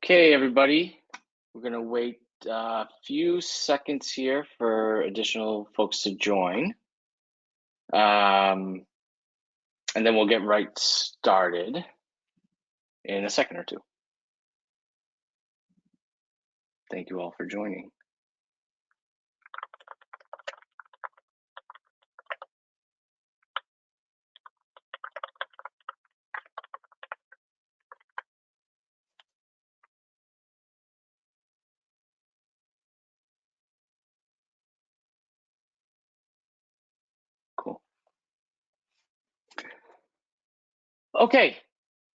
Okay, everybody, we're going to wait a few seconds here for additional folks to join. And then we'll get right started in a second or two. Thank you all for joining. Cool. Okay,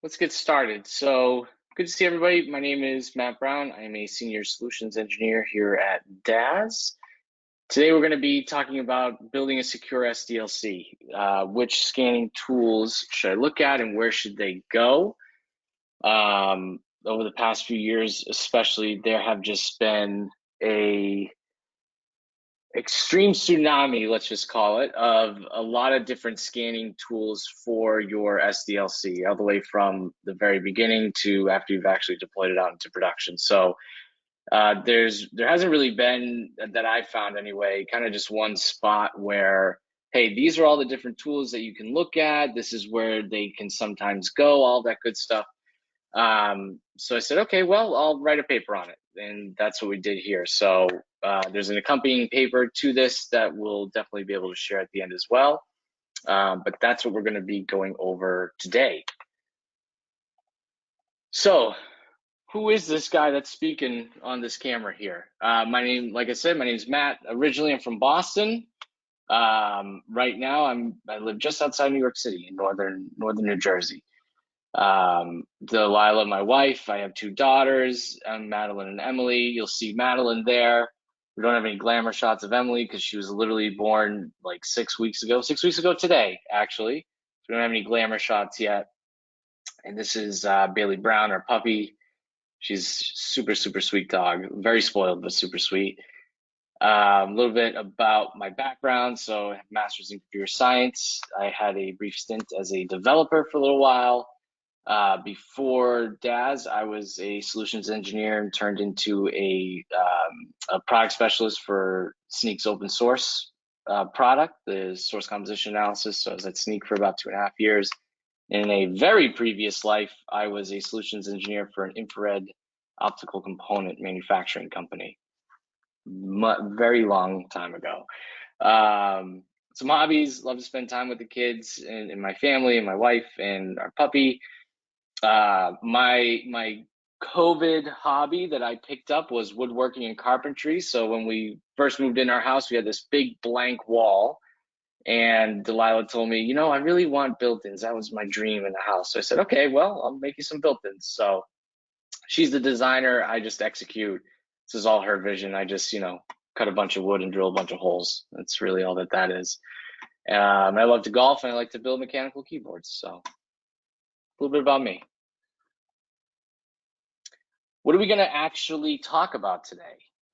let's get started. So good to see everybody. My name is Matt Brown. I'm a senior solutions engineer here at DAS. Today we're going to be talking about building a secure SDLC. Which scanning tools should I look at and where should they go? Over the past few years, especially, there have just been a extreme tsunami, let's just call it, of a lot of different scanning tools for your SDLC, all the way from the very beginning to after you've actually deployed it out into production. So there hasn't really been, that I've found anyway, kind of just one spot where, hey, these are all the different tools that you can look at. This is where they can sometimes go, all that good stuff. So I said, okay, well, I'll write a paper on it. And that's what we did here. So there's an accompanying paper to this that we'll definitely be able to share at the end as well. But that's what we're going to be going over today. So who is this guy that's speaking on this camera here? Like I said, my name is Matt. Originally, I'm from Boston. Right now, I live just outside New York City in northern New Jersey. Delilah, my wife, I have two daughters, Madeline and Emily. You'll see Madeline there. We don't have any glamour shots of Emily because she was literally born like 6 weeks ago today, actually. So we don't have any glamour shots yet. And this is Bailey Brown, our puppy. She's super, super sweet dog, very spoiled, but super sweet. A little bit about my background. So I have a master's in computer science. I had a brief stint as a developer for a little while. Before DAS, I was a solutions engineer and turned into a product specialist for Sneak's open source product, the source composition analysis. So I was at Sneak for about 2.5 years. In a very previous life, I was a solutions engineer for an infrared optical component manufacturing company. Very long time ago. Some hobbies: love to spend time with the kids and my family and my wife and our puppy. My COVID hobby that I picked up was woodworking and carpentry. So when we first moved in our house, we had this big blank wall, and Delilah told me, I really want built-ins. That was my dream in the house. So I said, okay, well, I'll make you some built-ins. So she's the designer. I just execute. This is all her vision. I just, cut a bunch of wood and drill a bunch of holes. That's really all that is. I love to golf, and I like to build mechanical keyboards. So a little bit about me. What are we going to actually talk about today?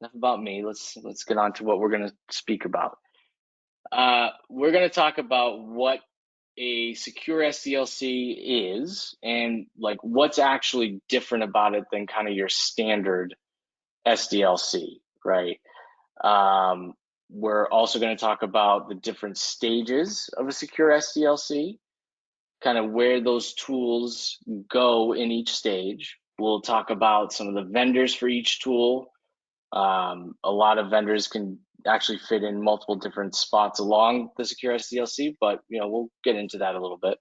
Enough about me. Let's get on to what we're going to speak about. We're going to talk about what a secure SDLC is and like what's actually different about it than kind of your standard SDLC, right? We're also going to talk about the different stages of a secure SDLC, kind of where those tools go in each stage. We'll talk about some of the vendors for each tool. A lot of vendors can actually fit in multiple different spots along the secure SDLC, but we'll get into that a little bit.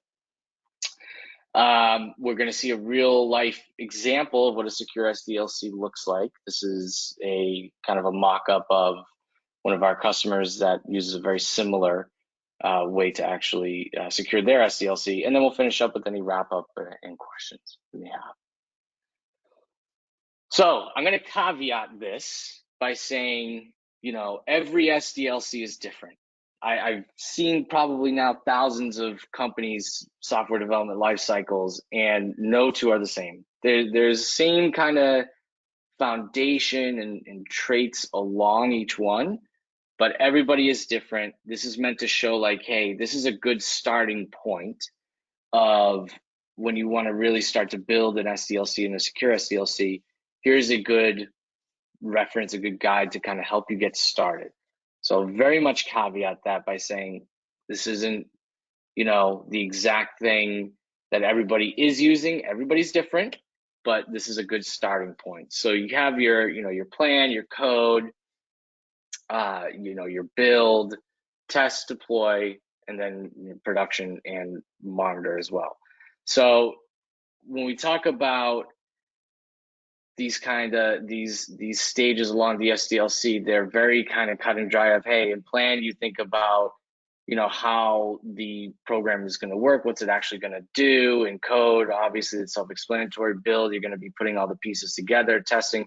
We're going to see a real life example of what a secure SDLC looks like. This is a kind of a mock-up of one of our customers that uses a very similar way to actually secure their SDLC, and then we'll finish up with any wrap-up and questions we may have. So I'm going to caveat this by saying, every SDLC is different. I've seen probably now thousands of companies' software development life cycles, and no two are the same. There's the same kind of foundation and traits along each one, but everybody is different. This is meant to show like, hey, this is a good starting point of when you want to really start to build an SDLC and a secure SDLC. here's a good reference, a good guide to kind of help you get started. So very much caveat that by saying this isn't, the exact thing that everybody is using. Everybody's different, but this is a good starting point. So you have your, your plan, your code, your build, test, deploy, and then production and monitor as well. So when we talk about these stages along the SDLC, they're very kind of cut and dry of, hey, in plan, you think about, how the program is going to work, what's it actually going to do. In code, obviously it's self-explanatory. Build, you're going to be putting all the pieces together, testing.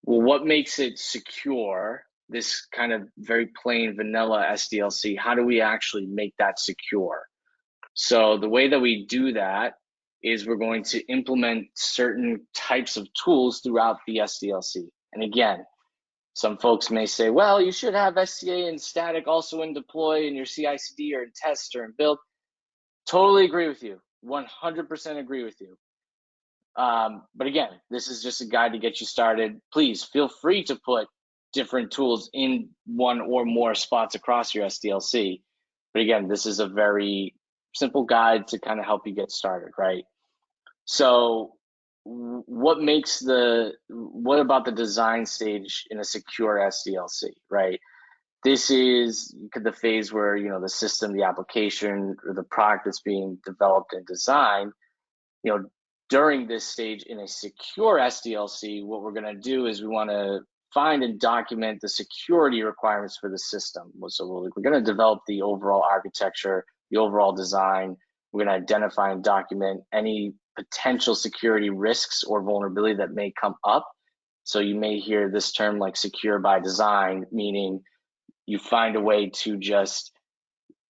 Well, what makes it secure, this kind of very plain vanilla SDLC, how do we actually make that secure? So the way that we do that is we're going to implement certain types of tools throughout the SDLC. And again, some folks may say, well, you should have SCA and static also in deploy in your CI/CD or in test or in build. Totally agree with you. 100% agree with you. But again, this is just a guide to get you started. Please feel free to put different tools in one or more spots across your SDLC. But again, this is a very simple guide to kind of help you get started, right? So what about the design stage in a secure SDLC, right? This is the phase where, the system, the application, or the product that's being developed and designed, during this stage in a secure SDLC, what we're going to do is we want to find and document the security requirements for the system. So we're going to develop the overall architecture, the overall design. We're going to identify and document any potential security risks or vulnerability that may come up. So you may hear this term like secure by design, meaning you find a way to just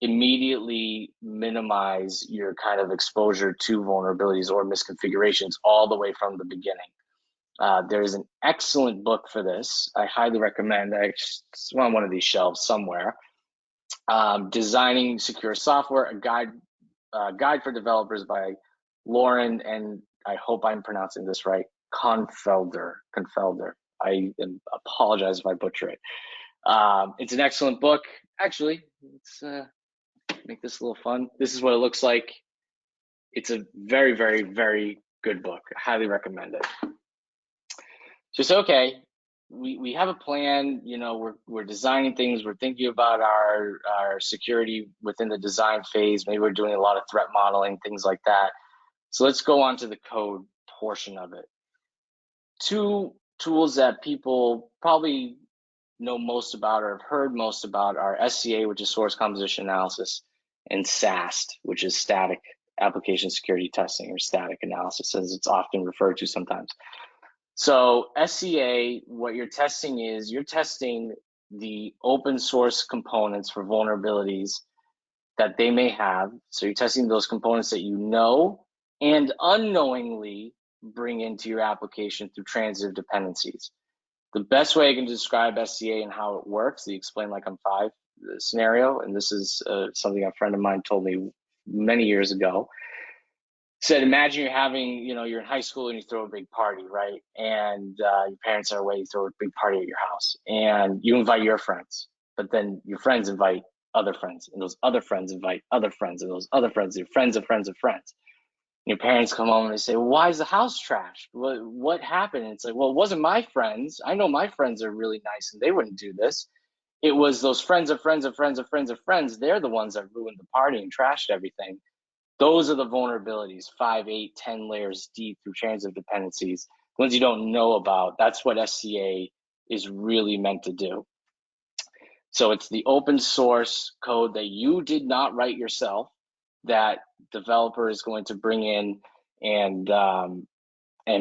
immediately minimize your kind of exposure to vulnerabilities or misconfigurations all the way from the beginning. There is an excellent book for this. I highly recommend. It's on one of these shelves somewhere. Designing Secure Software, a guide for developers by Lauren, and I hope I'm pronouncing this right, Confelder. I apologize if I butcher it. It's an excellent book. Actually, let's make this a little fun. This is what it looks like. It's a very, very, very good book. I highly recommend it. Just okay, we have a plan. We're designing things. We're thinking about our security within the design phase. Maybe we're doing a lot of threat modeling, things like that. So let's go on to the code portion of it. Two tools that people probably know most about or have heard most about are SCA, which is source composition analysis, and SAST, which is static application security testing, or static analysis, as it's often referred to sometimes. So SCA, what you're testing is you're testing the open source components for vulnerabilities that they may have. So you're testing those components that you know and unknowingly bring into your application through transitive dependencies. The best way I can describe SCA and how it works, the explain like I'm five scenario, and this is something a friend of mine told me many years ago. Said, imagine you're having, you're in high school and you throw a big party, right? And your parents are away, you throw a big party at your house, and you invite your friends, but then your friends invite other friends, and those other friends invite other friends, and those other friends, your friends of friends of friends. Your parents come home and they say, well, why is the house trashed? What happened? And it's like, well, it wasn't my friends. I know my friends are really nice and they wouldn't do this. It was those friends of friends of friends of friends of friends. They're the ones that ruined the party and trashed everything. Those are the vulnerabilities, 5, 8, 10 layers deep through transitive dependencies. The ones you don't know about, that's what SCA is really meant to do. So it's the open source code that you did not write yourself, that developer is going to bring in and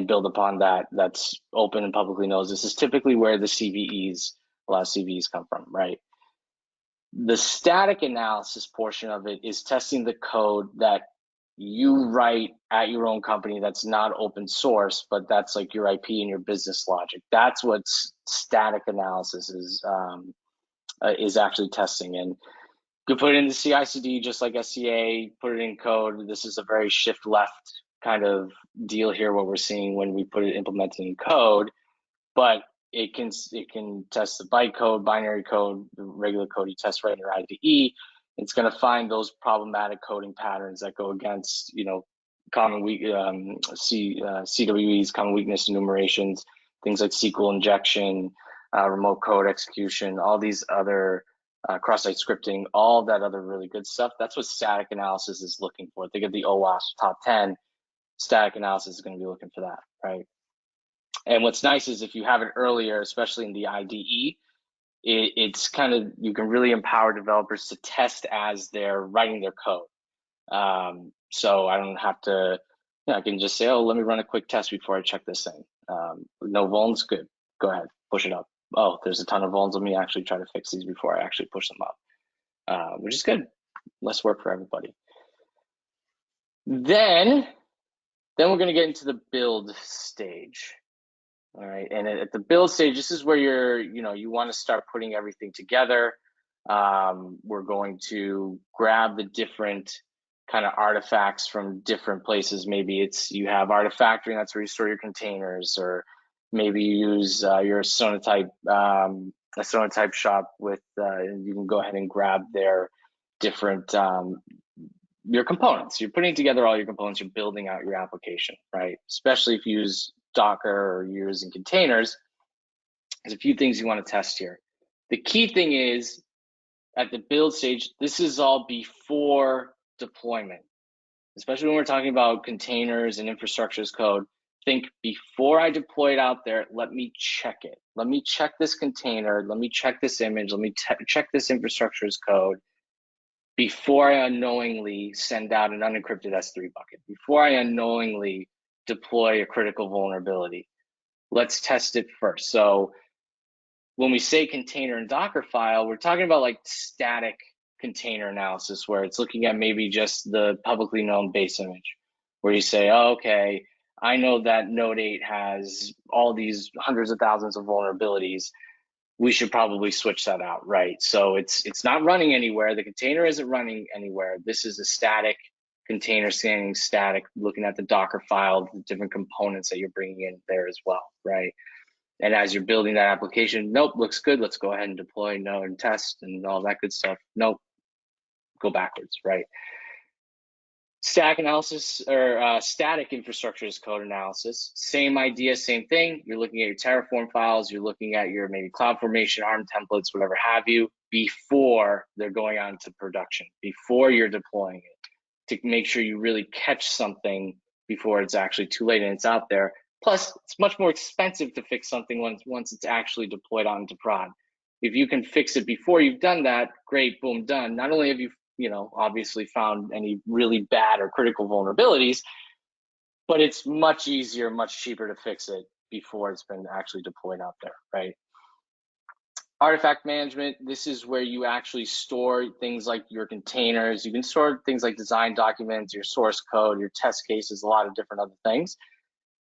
build upon that. That's open and publicly known. This is typically where the CVEs, a lot of CVEs come from, right? The static analysis portion of it is testing the code that you write at your own company that's not open source, but that's like your IP and your business logic. That's what static analysis is actually testing. And you can put it in the CI/CD just like SCA, put it in code. This is a very shift left kind of deal here, what we're seeing when we put it implemented in code, but it can test the bytecode, binary code, the regular code you test right in your IDE. It's going to find those problematic coding patterns that go against, common CWEs, common weakness enumerations, things like SQL injection, remote code execution, all these other cross-site scripting, all that other really good stuff. That's what static analysis is looking for. Think of the OWASP top 10. Static analysis is going to be looking for that, right? And what's nice is if you have it earlier, especially in the IDE, it's kind of, you can really empower developers to test as they're writing their code. So I don't have to, I can just say, oh, let me run a quick test before I check this thing. No vulns, good. Go ahead, push it up. Oh, there's a ton of vulns. Let me actually try to fix these before I actually push them up, which is good. Less work for everybody. Then we're going to get into the build stage. All right, and at the build stage, this is where you want to start putting everything together. We're going to grab the different kind of artifacts from different places. Maybe it's you have Artifactory, and that's where you store your containers, or maybe you use your Sonatype, a Sonatype shop with, you can go ahead and grab their different, your components. You're putting together all your components, you're building out your application, right? Especially if you use Docker or you're using containers, there's a few things you want to test here. The key thing is, at the build stage, this is all before deployment. Especially when we're talking about containers and infrastructure as code, think before I deploy it out there, let me check it. Let me check this container, let me check this image, let me check this infrastructure as code before I unknowingly send out an unencrypted S3 bucket, before I unknowingly deploy a critical vulnerability. Let's test it first. So when we say container and Docker file, we're talking about like static container analysis, where it's looking at maybe just the publicly known base image, where you say, oh, okay, I know that Node 8 has all these hundreds of thousands of vulnerabilities. We should probably switch that out, right? So it's not running anywhere. The container isn't running anywhere. This is a static container scanning, static, looking at the Docker file, the different components that you're bringing in there as well, right? And as you're building that application, nope, looks good. Let's go ahead and deploy, no, and test and all that good stuff. Nope, go backwards, right? Static analysis, or static infrastructure as code analysis, same idea, same thing. You're looking at your Terraform files, you're looking at your maybe CloudFormation, ARM templates, whatever have you, before they're going on to production, before you're deploying it, to make sure you really catch something before it's actually too late and it's out there. Plus, it's much more expensive to fix something once it's actually deployed onto prod. If you can fix it before you've done that, great, boom, done. Not only have you obviously found any really bad or critical vulnerabilities, but it's much easier, much cheaper to fix it before it's been actually deployed out there, right? Artifact management, this is where you actually store things like your containers. You can store things like design documents, your source code, your test cases, a lot of different other things.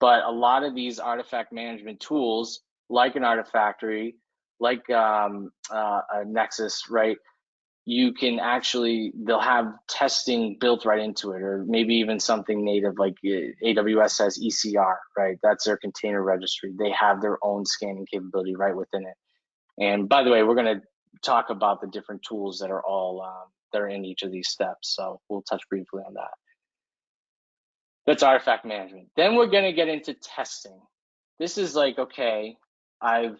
But a lot of these artifact management tools, like an Artifactory, like a Nexus, right? You can actually, they'll have testing built right into it, or maybe even something native like AWS has ECR, right? That's their container registry. They have their own scanning capability right within it. And by the way, we're going to talk about the different tools that are all that are in each of these steps. So we'll touch briefly on that. That's artifact management. Then we're going to get into testing. This is like, okay, I've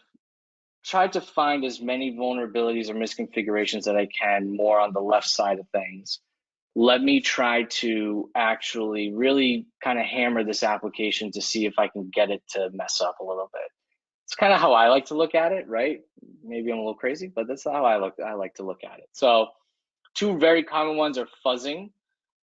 tried to find as many vulnerabilities or misconfigurations that I can more on the left side of things. Let me try to actually really kind of hammer this application to see if I can get it to mess up a little bit. It's kind of how I like to look at it, right? Maybe I'm a little crazy, but that's how I like to look at it. So two very common ones are fuzzing.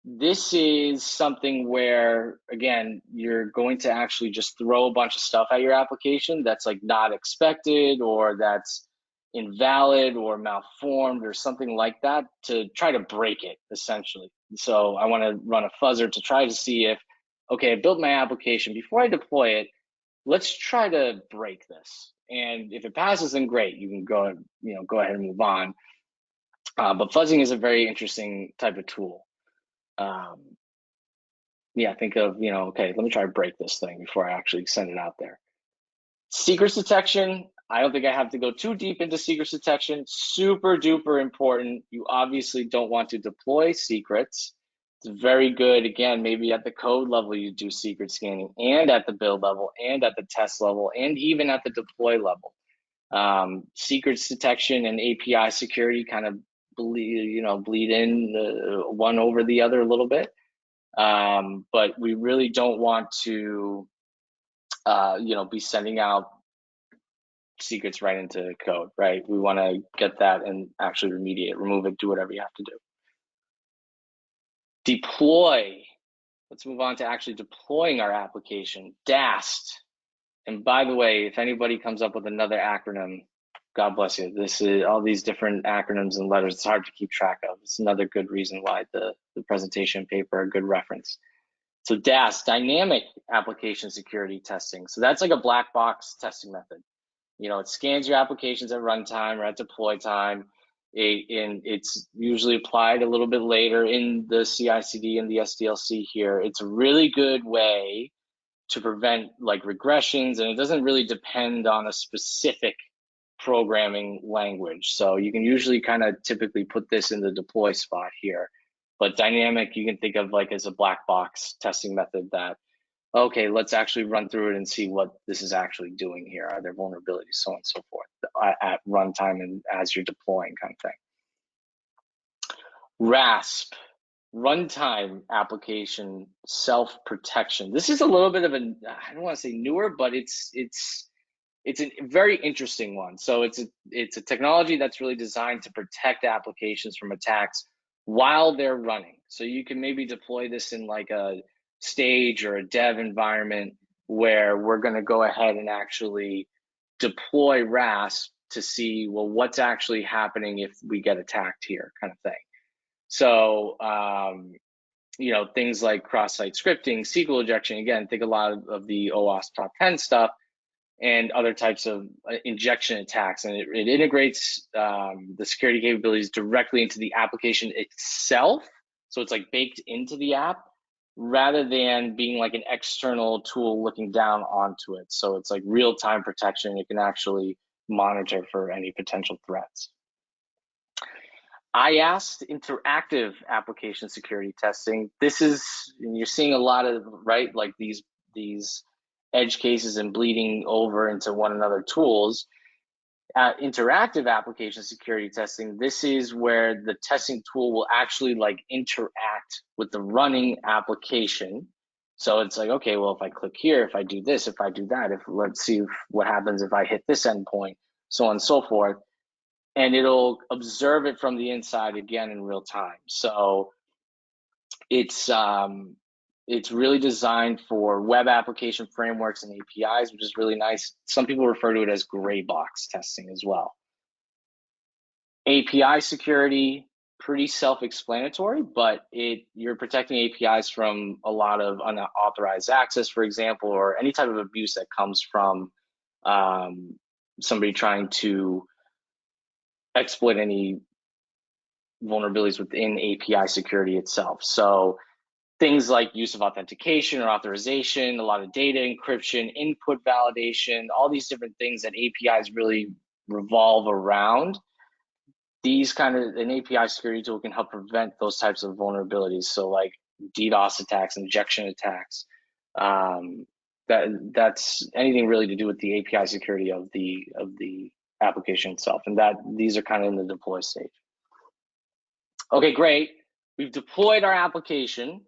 This is something where, again, you're going to actually just throw a bunch of stuff at your application that's like not expected, or that's invalid or malformed or something like that, to try to break it, essentially. So I want to run a fuzzer to try to see if, okay, I built my application. Before I deploy it, let's try to break this. And if it passes, then great, you can go ahead and move on. But fuzzing is a very interesting type of tool. yeah, think of, okay, let me try to break this thing before I actually send it out there. Secrets detection, I don't think I have to go too deep into secrets detection. Super duper important. You obviously don't want to deploy secrets. It's very good, again, maybe at the code level you do secret scanning, and at the build level, and at the test level, and even at the deploy level. Secrets detection and API security kind of bleed in one over the other a little bit. But we really don't want to be sending out secrets right into code, right? We want to get that and actually remediate, remove it, do whatever you have to do. Deploy. Let's move on to actually deploying our application. DAST. And by the way, if anybody comes up with another acronym, God bless you. This is all these different acronyms and letters. It's hard to keep track of. It's another good reason why the presentation paper are a good reference. So DAST, Dynamic Application Security Testing. So that's like a black box testing method. It scans your applications at runtime or at deploy time. And it's usually applied a little bit later in the CI/CD and the SDLC here. It's a really good way to prevent like regressions, and it doesn't really depend on a specific programming language. So you can usually kind of typically put this in the deploy spot here. But dynamic, you can think of like as a black box testing method that, okay, let's actually run through it and see what this is actually doing here. Are there vulnerabilities, so on and so forth, at runtime and as you're deploying kind of thing. RASP, Runtime Application Self-Protection. This is a little bit of a, I don't want to say newer, but it's a very interesting one. So it's a technology that's really designed to protect applications from attacks while they're running. So you can maybe deploy this in like a stage or a dev environment where we're going to go ahead and actually deploy RASP to see, well, what's actually happening if we get attacked here, kind of thing. So, things like cross-site scripting, SQL injection, again, think a lot of the OWASP top 10 stuff, and other types of injection attacks. And it integrates the security capabilities directly into the application itself. So it's like baked into the app rather than being like an external tool looking down onto it. So it's like real-time protection. You can actually monitor for any potential threats. IAST, interactive application security testing. This is, you're seeing a lot of, right, like these edge cases and bleeding over into one another tools. Interactive application security testing, this is where the testing tool will actually like interact with the running application. So it's like, okay, well, if I click here, if I do this, if I do that, let's see what happens if I hit this endpoint, so on and so forth. And it'll observe it from the inside again in real time. So it's really designed for web application frameworks and APIs, which is really nice. Some people refer to it as gray box testing as well. API security, pretty self-explanatory, but you're protecting APIs from a lot of unauthorized access, for example, or any type of abuse that comes from somebody trying to exploit any vulnerabilities within API security itself. So things like use of authentication or authorization, a lot of data encryption, input validation, all these different things that APIs really revolve around. An API security tool can help prevent those types of vulnerabilities. So like DDoS attacks, injection attacks, that's anything really to do with the API security of the application itself. And these are kind of in the deploy stage. Okay, great. We've deployed our application.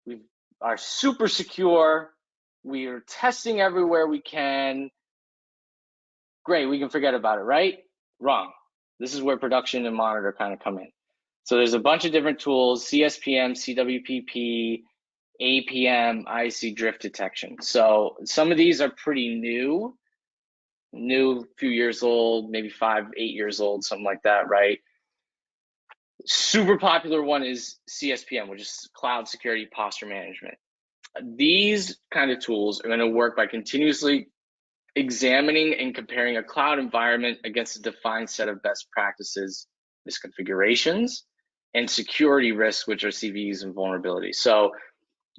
We are super secure. We are testing everywhere we can. Great, we can forget about it, right? Wrong. This is where production and monitor kind of come in. So there's a bunch of different tools: CSPM, CWPP, APM, IC drift detection. So some of these are pretty new, a few years old, maybe 5, 8 years old, something like that, right? Super popular one is CSPM, which is Cloud Security Posture Management. These kind of tools are going to work by continuously examining and comparing a cloud environment against a defined set of best practices, misconfigurations, and security risks, which are CVEs and vulnerabilities. So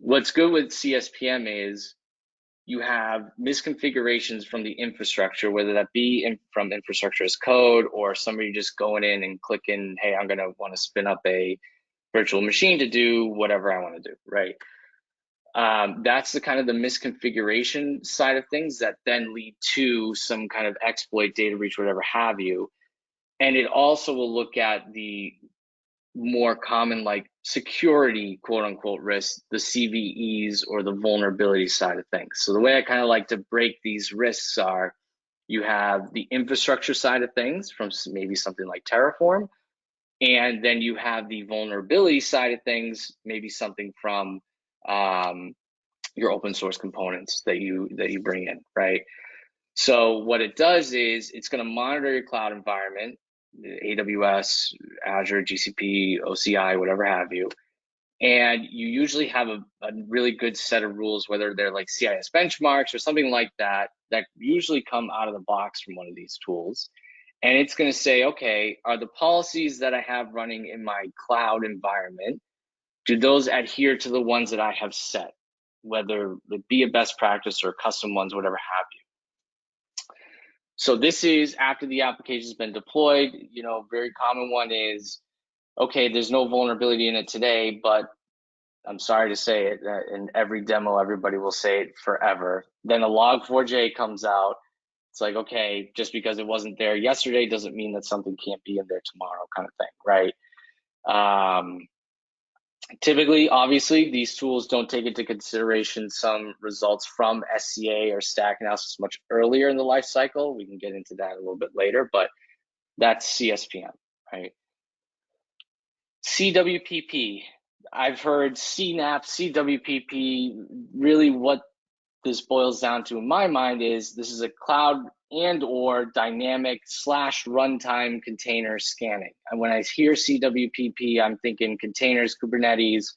What's good with CSPM is you have misconfigurations from the infrastructure, whether that be from infrastructure as code or somebody just going in and clicking, hey, I'm going to want to spin up a virtual machine to do whatever I want to do, right? That's the kind of the misconfiguration side of things that then lead to some kind of exploit, data breach, whatever have you. And it also will look at the more common like security quote unquote risks, the CVEs or the vulnerability side of things. So the way I kind of like to break these risks are you have the infrastructure side of things from maybe something like Terraform, and then you have the vulnerability side of things, maybe something from your open source components that you bring in, right? So what it does is it's going to monitor your cloud environment, AWS, Azure, GCP, OCI, whatever have you. And you usually have a really good set of rules, whether they're like CIS benchmarks or something like that, that usually come out of the box from one of these tools. And it's going to say, okay, are the policies that I have running in my cloud environment, do those adhere to the ones that I have set, whether it be a best practice or custom ones, whatever have you. So this is after the application's been deployed. You know, very common one is, okay, there's no vulnerability in it today, but I'm sorry to say it, in every demo, everybody will say it forever. Then a log4j comes out. It's like, okay, just because it wasn't there yesterday doesn't mean that something can't be in there tomorrow, kind of thing, right? Typically, obviously, these tools don't take into consideration some results from SCA or stack analysis much earlier in the life cycle. We can get into that a little bit later, but that's CSPM, right? CWPP. I've heard CNAP, CWPP. Really what this boils down to in my mind is this is a cloud and or dynamic / runtime container scanning. And when I hear CWPP, I'm thinking containers, Kubernetes,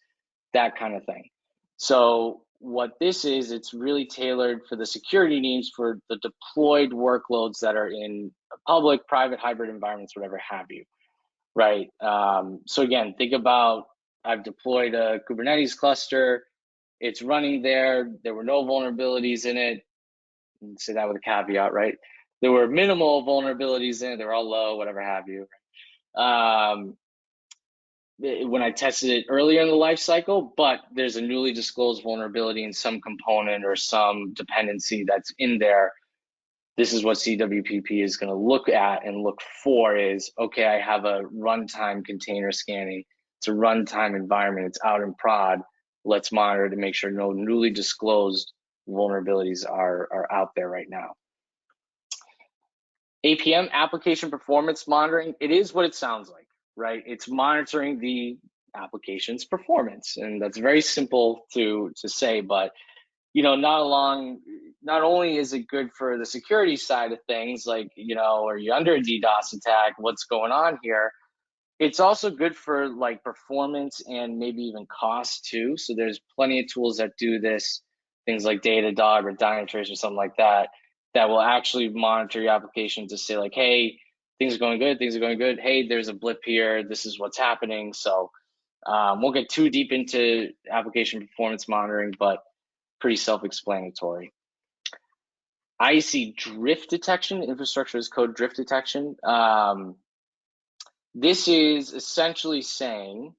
that kind of thing. So what this is, it's really tailored for the security needs for the deployed workloads that are in public, private, hybrid environments, whatever have you, right? So again, think about, I've deployed a Kubernetes cluster, it's running there, there were no vulnerabilities in it, say that with a caveat, right? There were minimal vulnerabilities in it, they were all low, whatever have you. When I tested it earlier in the life cycle, but there's a newly disclosed vulnerability in some component or some dependency that's in there. This is what CWPP is going to look at and look for is, okay, I have a runtime container scanning. It's a runtime environment. It's out in prod. Let's monitor to make sure no newly disclosed vulnerabilities are out there right now. APM, application performance monitoring, it is what it sounds like, right? It's monitoring the application's performance, and that's very simple to say, but you know, not only is it good for the security side of things, like, you know, are you under a DDoS attack, what's going on here, it's also good for like performance and maybe even cost too. So there's plenty of tools that do this, things like Datadog or Dynatrace or something like that, that will actually monitor your application to say like, hey, things are going good, things are going good. Hey, there's a blip here, this is what's happening. So won't get too deep into application performance monitoring, but pretty self-explanatory. IEC drift detection, infrastructure as code drift detection. This is essentially saying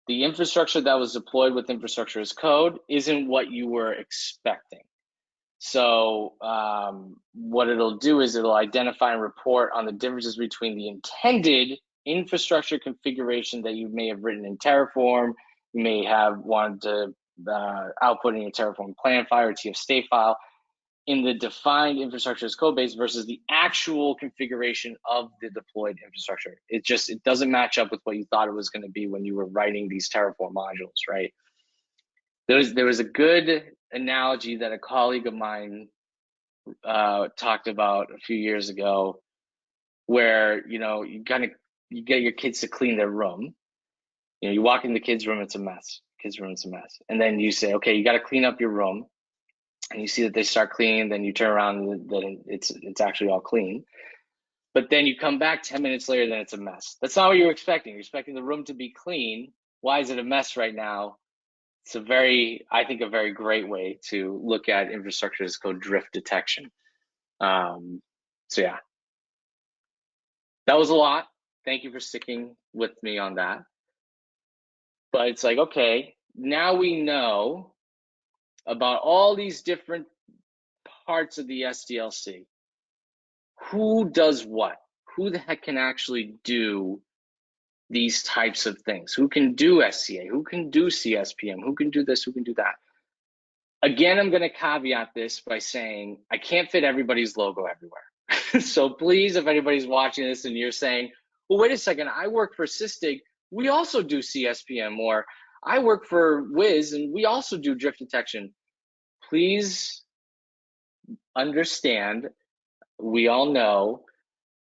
the infrastructure that was deployed with infrastructure as code isn't what you were expecting. So what it'll do is it'll identify and report on the differences between the intended infrastructure configuration that you may have written in Terraform, you may have wanted to output in your Terraform plan file or TF state file, in the defined infrastructure as code base versus the actual configuration of the deployed infrastructure. It doesn't match up with what you thought it was going to be when you were writing these Terraform modules, right? There was a good analogy that a colleague of mine talked about a few years ago, where you get your kids to clean their room. You walk in the kids' room, it's a mess. Kids' room, it's a mess, and then you say, okay, you got to clean up your room. And you see that they start cleaning, then you turn around and then it's actually all clean. But then you come back 10 minutes later, then it's a mess. That's not what you were expecting. You're expecting the room to be clean. Why is it a mess right now? it's I think, a very great way to look at infrastructure as code drift detection. So yeah, that was a lot. Thank you for sticking with me on that. But it's like, okay, now we know about all these different parts of the SDLC. Who does what? Who the heck can actually do these types of things? Who can do SCA? Who can do CSPM? Who can do this? Who can do that? Again, I'm going to caveat this by saying I can't fit everybody's logo everywhere. So please, if anybody's watching this and you're saying, well, wait a second, I work for Sysdig, we also do CSPM, or I work for Wiz and we also do drift detection. Please understand, we all know,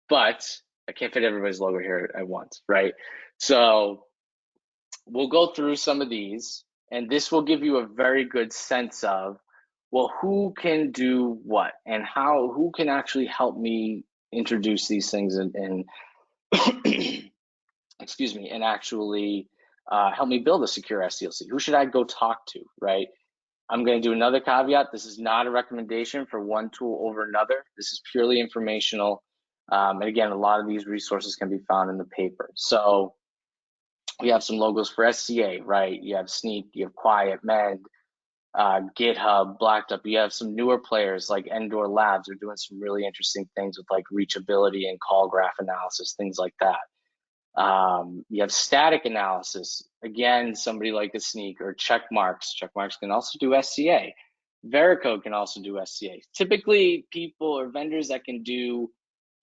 but I can't fit everybody's logo here at once, right? So we'll go through some of these, and this will give you a very good sense of, well, who can do what and how, who can actually help me introduce these things and excuse me, and actually help me build a secure SDLC. Who should I go talk to, right? I'm going to do another caveat. This is not a recommendation for one tool over another. This is purely informational. And again, a lot of these resources can be found in the paper. So we have some logos for SCA, right? You have Sneak, you have Quiet, Mend, GitHub, Blacked Up. You have some newer players like Endor Labs are doing some really interesting things with like reachability and call graph analysis, things like that. You have static analysis. Again, somebody like a Sneak or Checkmarks. Checkmarks can also do SCA. Vericode can also do SCA. Typically, people or vendors that can do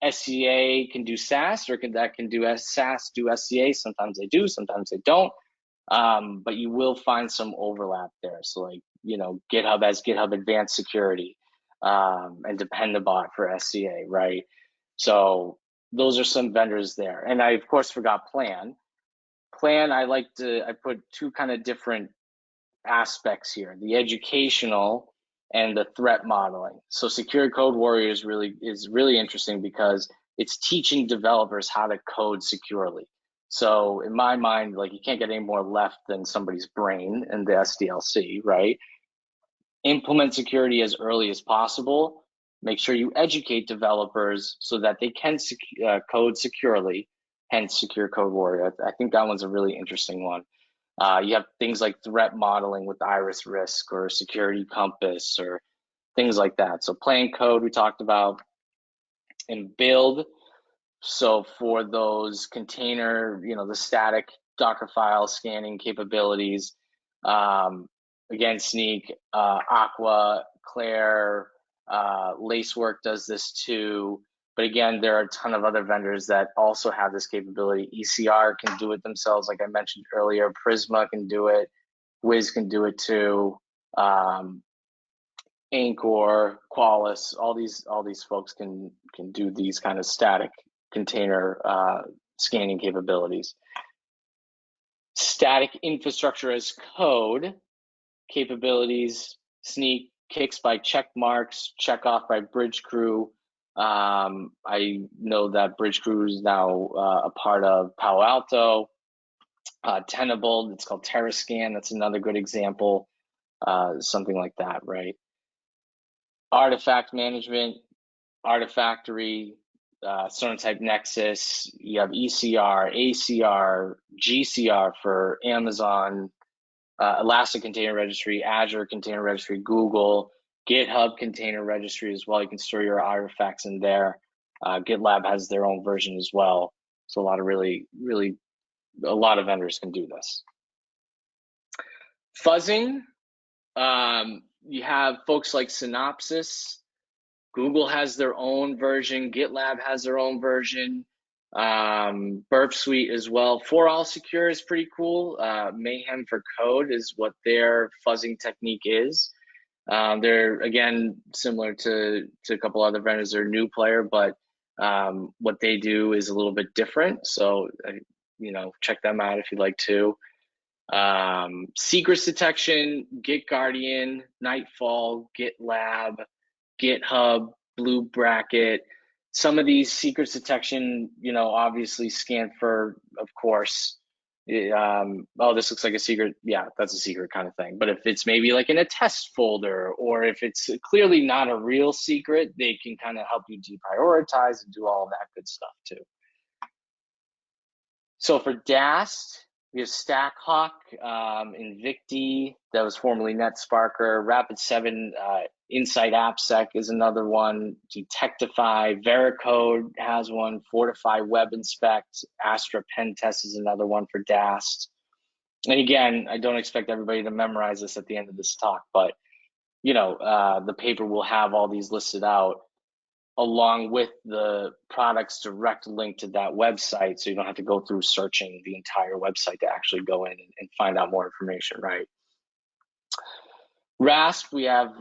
SCA can do SaaS, or that can do SaaS do SCA. Sometimes they do, sometimes they don't. But you will find some overlap there. So like, GitHub has GitHub Advanced Security, and Dependabot for SCA, right? So those are some vendors there. And I, of course, forgot Plan. Plan, I put two kind of different aspects here, the educational and the threat modeling. So Secure Code Warrior is really interesting because it's teaching developers how to code securely. So in my mind, like, you can't get any more left than somebody's brain in the SDLC, right? Implement security as early as possible. Make sure you educate developers so that they can code securely, hence Secure Code Warrior. I think that one's a really interesting one. You have things like threat modeling with Iris Risk or Security Compass or things like that. So plain code we talked about, and build. So for those container, the static Docker file scanning capabilities, again, Sneak, Aqua, Claire, Lacework does this too. But again, there are a ton of other vendors that also have this capability. ECR can do it themselves, like I mentioned earlier. Prisma can do it. Wiz can do it too. Anchor, Qualys, all these folks can do these kind of static container scanning capabilities. Static infrastructure as code capabilities, Sneak, Kicks by Checkmarks, Checkoff by Bridgecrew. I know that Bridgecrew is now a part of Palo Alto. Tenable, it's called TerraScan. That's another good example, something like that, right? Artifact management, Artifactory, Sonatype Nexus. You have ECR, ACR, GCR for Amazon, Elastic Container Registry, Azure Container Registry, Google, GitHub Container Registry as well. You can store your artifacts in there. GitLab has their own version as well. So a lot of vendors can do this. Fuzzing, you have folks like Synopsys. Google has their own version. GitLab has their own version. Burp Suite as well. For All Secure is pretty cool. Mayhem for Code is what their fuzzing technique is. They're, again, similar to a couple other vendors. They're a new player, but what they do is a little bit different. So, check them out if you'd like to. Secrets detection, Git Guardian, Nightfall, GitLab, GitHub, Blue Bracket. Some of these secrets detection, obviously scan for, of course, Oh, this looks like a secret. Yeah, that's a secret kind of thing. But if it's maybe like in a test folder, or if it's clearly not a real secret, they can kind of help you deprioritize and do all of that good stuff too. So for DAST, we have StackHawk, Invicti, that was formerly NetSparker, Rapid7, Insight AppSec is another one, Detectify, Veracode has one, Fortify Web Inspect, Astra Pen Test is another one for DAST. And again, I don't expect everybody to memorize this at the end of this talk, but the paper will have all these listed out along with the product's direct link to that website, so you don't have to go through searching the entire website to actually go in and find out more information, right? RASP, we have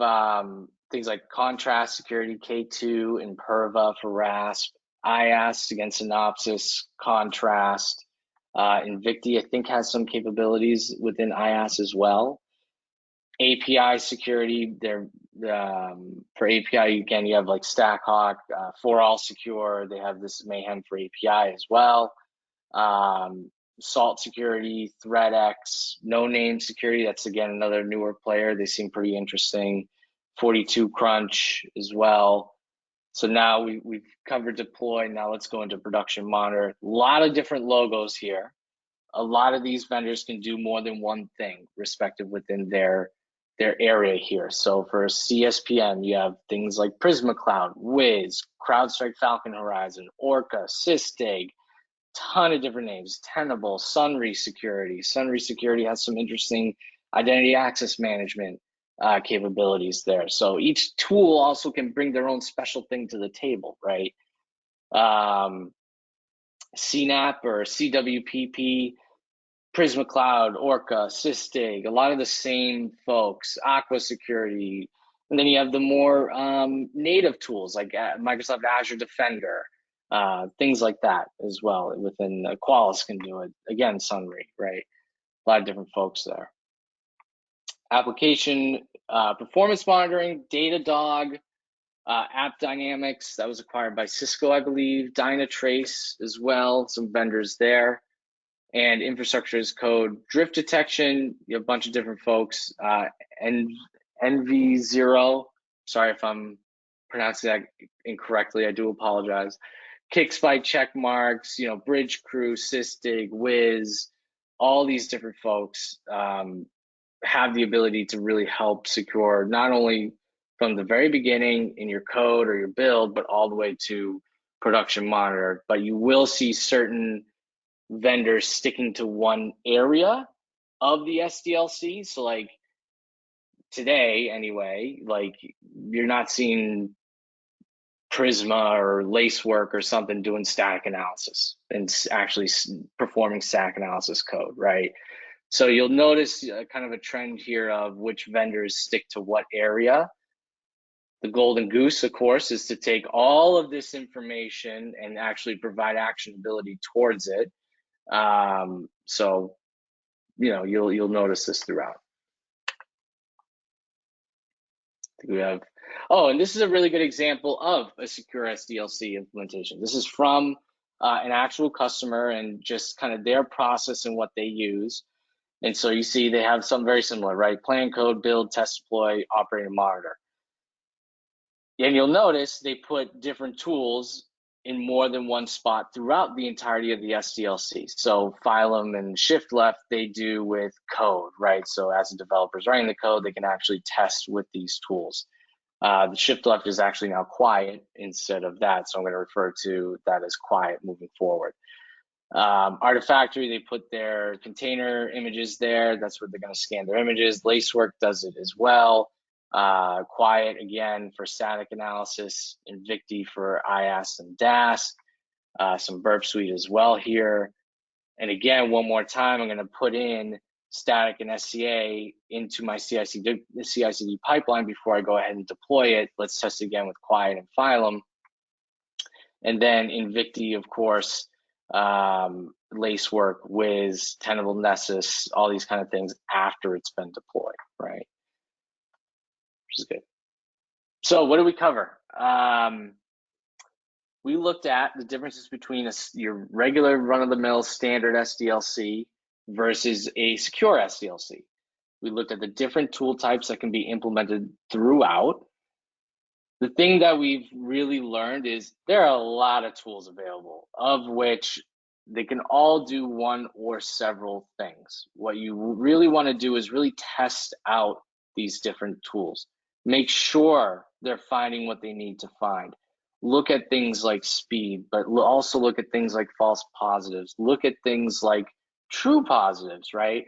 things like Contrast Security, K2, and Imperva for RASP, IAS against Synopsys, Contrast, Invicti, I think, has some capabilities within IAS as well. API security, for API, again, you have like StackHawk, For All Secure, they have this Mayhem for API as well. Salt Security, ThreatX, No Name Security, that's again another newer player. They seem pretty interesting. 42 Crunch as well. So now we've covered deploy, now let's go into production monitor. A lot of different logos here. A lot of these vendors can do more than one thing, respective within their area here. So for CSPM, you have things like Prisma Cloud, Wiz, CrowdStrike Falcon Horizon, Orca, Sysdig, ton of different names, Tenable, Sunry Security. Sunry Security has some interesting identity access management capabilities there. So each tool also can bring their own special thing to the table, right? CNAP or CWPP, Prisma Cloud, Orca, Sysdig, a lot of the same folks, Aqua Security, and then you have the more native tools like Microsoft Azure Defender, things like that as well. Within Qualys can do it. Again, Sunry, right? A lot of different folks there. Application performance monitoring, Datadog, App Dynamics, that was acquired by Cisco, I believe, Dynatrace as well, some vendors there. And infrastructure as code, drift detection, you have a bunch of different folks, NV0, sorry if I'm pronouncing that incorrectly, I do apologize. Kickspike check marks, Bridge Crew, Sysdig, Wiz, all these different folks have the ability to really help secure not only from the very beginning in your code or your build, but all the way to production monitor. But you will see certain vendors sticking to one area of the SDLC. So like today anyway, like you're not seeing Prisma or Lacework or something doing static analysis and actually performing static analysis code, right? So you'll notice kind of a trend here of which vendors stick to what area. The golden goose, of course, is to take all of this information and actually provide actionability towards it. So, you'll notice this throughout. We have, and this is a really good example of a secure SDLC implementation. This is from an actual customer and just kind of their process and what they use. And so you see they have something very similar, right? Plan, code, build, test, deploy, operate, and monitor. And you'll notice they put different tools in more than one spot throughout the entirety of the SDLC. So Phylum and Shift Left, they do with code, right? So as the developer's writing the code, they can actually test with these tools. The Shift Left is actually now quiet instead of that. So I'm going to refer to that as quiet moving forward. Artifactory, they put their container images there. That's where they're going to scan their images. Lacework does it as well. Quiet, again, for static analysis. Invicti for IaaS and DAS. Some Burp Suite as well here. And again, one more time, I'm going to put in static and SCA into my CI/CD pipeline before I go ahead and deploy it. Let's test again with Quiet and Phylum. And then Invicti, of course, Lacework, Wiz, Tenable, Nessus, all these kind of things after it's been deployed, right? Which is good. So what did we cover? We looked at the differences between your regular run-of-the-mill standard SDLC versus a secure SDLC. We looked at the different tool types that can be implemented throughout. The thing that we've really learned is there are a lot of tools available, of which they can all do one or several things. What you really want to do is really test out these different tools. Make sure they're finding what they need to find. Look at things like speed, but also look at things like false positives. Look at things like true positives, right?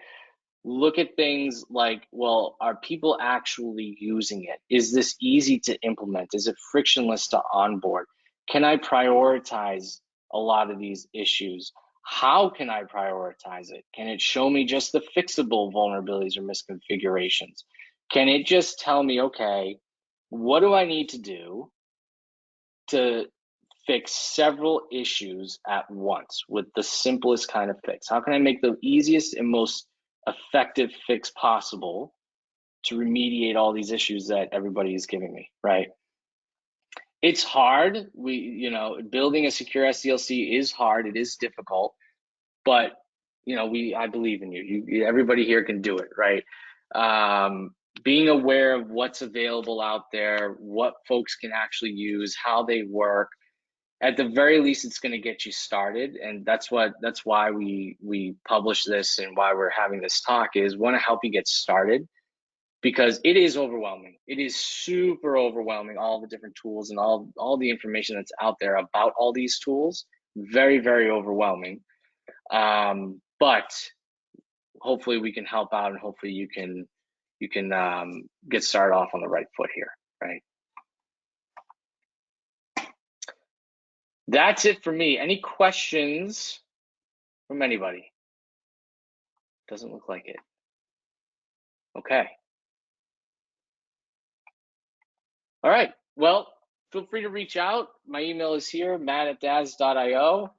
Look at things like, well, are people actually using it? Is this easy to implement? Is it frictionless to onboard? Can I prioritize a lot of these issues? How can I prioritize it? Can it show me just the fixable vulnerabilities or misconfigurations? Can it just tell me, okay, what do I need to do to fix several issues at once with the simplest kind of fix? How can I make the easiest and most effective fix possible to remediate all these issues that everybody is giving me, right? It's hard. Building a secure SDLC is hard. It is difficult, but I believe in you. Everybody here can do it, right? Being aware of what's available out there, what folks can actually use, how they work. At the very least, it's going to get you started, and that's why we publish this and why we're having this talk is want to help you get started, because it is overwhelming. It is super overwhelming, all the different tools and all the information that's out there about all these tools. Very, very overwhelming. But hopefully we can help out, and hopefully you can get started off on the right foot here, right? That's it for me. Any questions from anybody? Doesn't look like it. Okay. All right. Well, feel free to reach out. My email is here, matt@daz.io.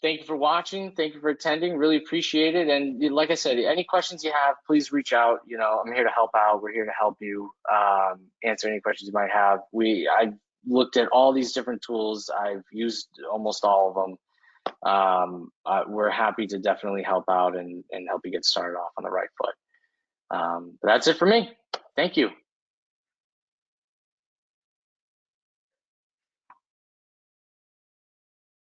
Thank you for watching. Thank you for attending. Really appreciate it. And like I said, any questions you have, please reach out. I'm here to help out. We're here to help you answer any questions you might have. I've looked at all these different tools. I've used almost all of them. We're happy to definitely help out and help you get started off on the right foot. But that's it for me. Thank you.